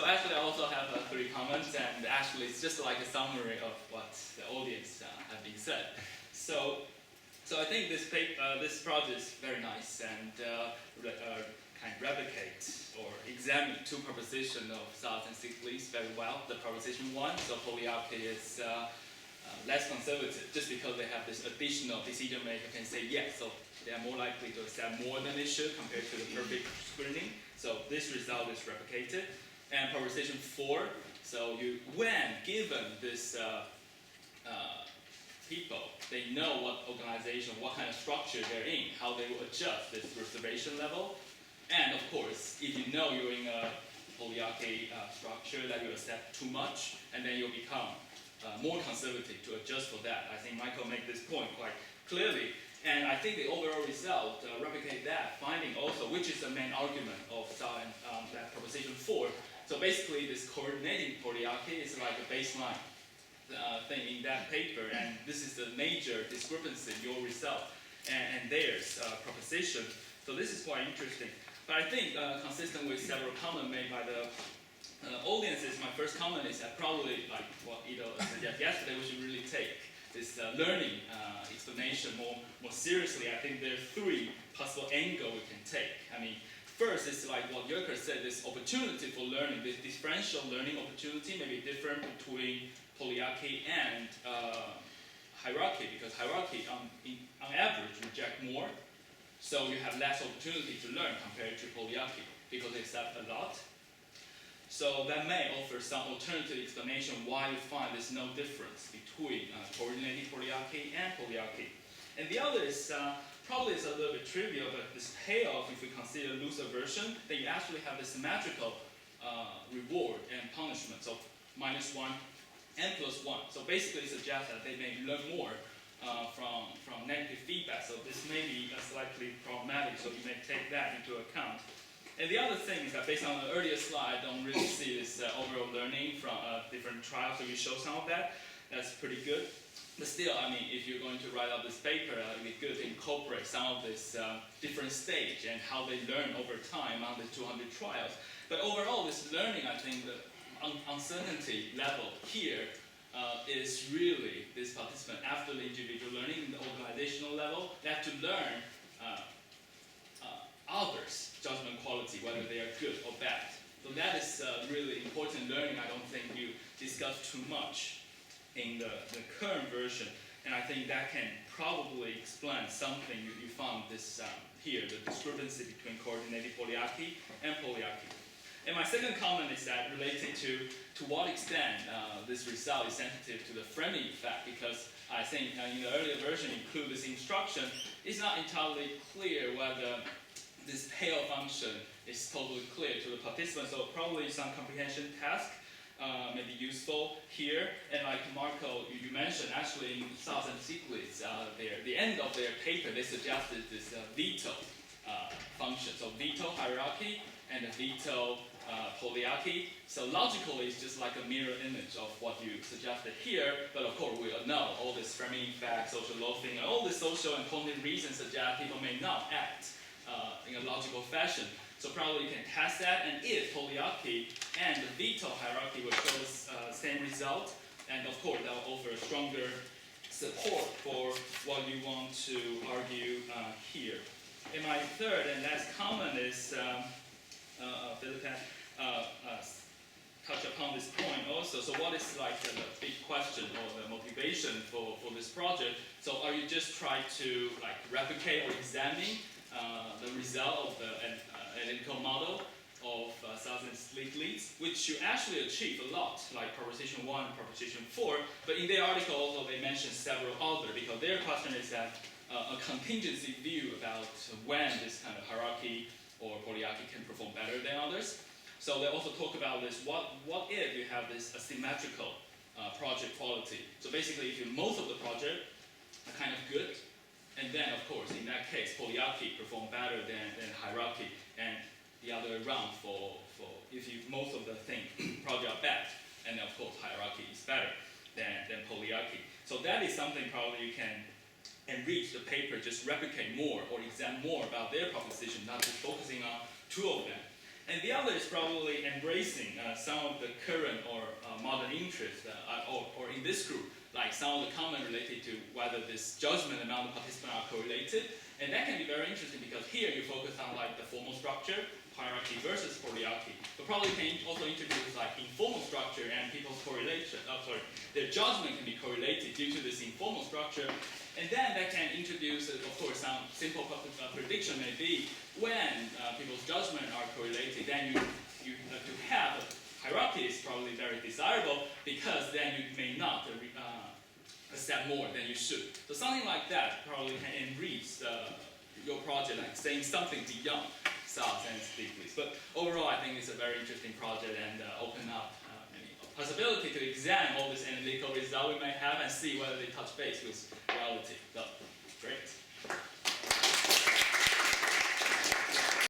So actually, I also have 3 comments, and actually, it's just like a summary of what the audience have been said. So I think this project is very nice and kind of replicate or examine 2 propositions of South and Stiglitz very well. The proposition 1, so polyarchy is less conservative, just because they have this additional decision maker can say yes, so they are more likely to accept more than they should compared to the perfect screening. So this result is replicated. And proposition 4, so when given this people, they know what organization, what kind of structure they're in, how they will adjust this reservation level. And of course, if you know you're in a polyarchy structure that you accept too much, and then you'll become more conservative to adjust for that. I think Michael made this point quite clearly. And I think the overall result replicate that finding also, which is the main argument of that proposition 4. So basically, this coordinating polyarchy is like a baseline thing in that paper, and this is the major discrepancy in your result and theirs proposition. So this is quite interesting. But I think consistent with several comments made by the audiences, my first comment is that probably, like what Ido suggested yesterday, we should really take this learning explanation more seriously. I think there are 3 possible angles we can take. I mean, first is like what Jürgen said, this opportunity for learning, this differential learning opportunity may be different between polyarchy and hierarchy, because hierarchy on average reject more, so you have less opportunity to learn compared to polyarchy because they accept a lot. So that may offer some alternative explanation why you find there's no difference between coordinating polyarchy and polyarchy. And the other is probably it's a little bit trivial, but this payoff, if we consider looser version, then you actually have the symmetrical reward and punishment, so -1 and +1. So basically it suggests that they may learn more from negative feedback. So this may be slightly problematic, so you may take that into account. And the other thing is that based on the earlier slide, I don't really see this overall learning from different trials. So we show some of that. That's pretty good. But still, I mean, if you're going to write out this paper, it would be good to incorporate some of this different stage and how they learn over time on the 200 trials. But overall, this learning, I think the uncertainty level here is really this participant after the individual learning, the organizational level, they have to learn others' judgment quality, whether they are good or bad. So that is really important learning. I don't think you discuss too much in the current version, and I think that can probably explain something you found this here, the discrepancy between coordinated polyarchy and polyarchy. And my second comment is that related to what extent this result is sensitive to the framing effect, because I think in the earlier version include this instruction, it's not entirely clear whether this payoff function is totally clear to the participant, so probably some comprehension task may be useful here. And like Marco, you mentioned, actually in South and Stiglitz, the end of their paper, they suggested this veto function. So veto hierarchy and the veto polyarchy. So logically, it's just like a mirror image of what you suggested here. But of course, we all know all this framing effect, social loafing, and all the social and cognitive reasons suggest people may not act in a logical fashion. So probably you can test that, and if polyarchy and the veto hierarchy will show the same result, and of course that will offer stronger support for what you want to argue here. And my third and last comment is, Philip touch upon this point also. So what is like the big question or the motivation for this project? So are you just trying to like replicate or examine the result of the analytical model of South and Stiglitz, which you actually achieve a lot, like proposition 1 and proposition 4. But in their article also they mentioned several others, because their question is that a contingency view about when this kind of hierarchy or polyarchy can perform better than others. So they also talk about this, what if you have this asymmetrical project quality? So basically, if most of the project are kind of good, and then of course, in that case, polyarchy perform better than hierarchy, and the other way around for if most of the project are bad, and then of course, hierarchy is better than polyarchy. So that is something probably you can enrich the paper, just replicate more or examine more about their proposition, not just focusing on 2 of them. And the other is probably embracing some of the current or modern interests, or in this group, like some of the comment related to whether this judgment among the participants are correlated. And that can be very interesting because here you focus on like the formal structure, hierarchy versus polyarchy. But probably can also introduce like informal structure and people's correlation, their judgment can be correlated due to this informal structure. And then that can introduce, of course, some simple prediction may be when people's judgment are correlated, then you to have a hierarchy is probably very desirable because then you may not accept more than you should. So something like that probably can enrich your project, like saying something beyond styles and degrees. But overall, I think it's a very interesting project and open up possibility to examine all this analytical result we may have and see whether they touch base with reality. So, great.